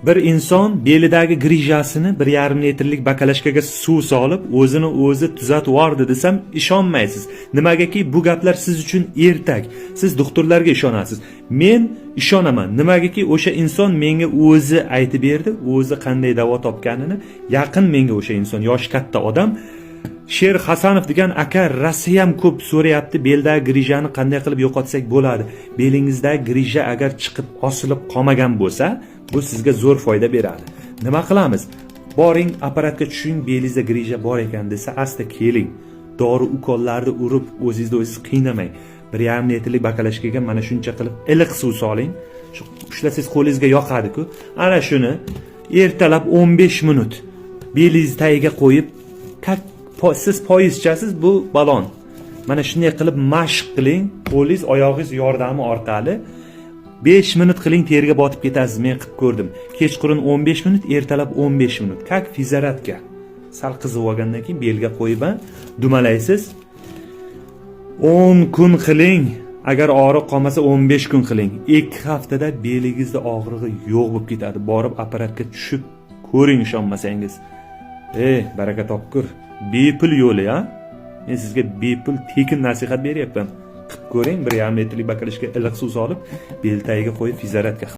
Bir inson belidagi grijasini 1,5 litrlik bakalashkaga suv solib, o'zini o'zi tuzatib yubordi desam, ishonmaysiz. Nimagaki bu gaplar siz uchun ertak. Siz doktorlarga ishonasiz. Men ishonaman. Nimagaki o'sha inson menga o'zi aytib berdi, o'zi qanday davo topganini. Yaqin menga o'sha inson, yosh katta odam. Sher Hasanov degan aka Rossiyam ko'p so'rayapti, beldagi grijani qanday qilib yo'qotsak bo'ladi. Belingizdagi grija agar chiqib osilib qolmagan bo'lsa, bu sizga zo'r foyda beradi. Nima qilamiz? Boring apparatga tushing, belingizda grija bor ekan desa, asta keling. Dori ukollarni urib, o'zingizni o'zingiz qiynamang. 1,5 litrlik bakalashkaga mana shuncha qilib iliq suv soling. Shu ushlasangiz qo'lingizga yoqadi-ku. Ana shuni ertalab 15 minut belingiz tagiga qo'yib, siz poyizchasiz bu balon. Mana shunday qilib mashq qiling, qo'lingiz, oyog'ingiz yordami orqali 5 minut qiling, terga botib ketasiz. Men qilib ko'rdim. Kechqurun 15 minut, ertalab 15 minut. Kak fizaratga. Sal qizib olgandan keyin belga qo'yib dumalaysiz. 10 kun qiling. Agar og'riq qolmasa 15 kun qiling. 2 haftada belingizda og'rig'i yo'q bo'lib ketadi. Borib apparatga tushib ko'ring, ishonmasangiz. Baraka topkur. Bepul yo'li, ha? Men sizga bepul tekin nasihat beryapman. Qilib ko'ring, 1,5 litrlik bakalashka iliq suv solib, bel tagiga qo'yib fizaratga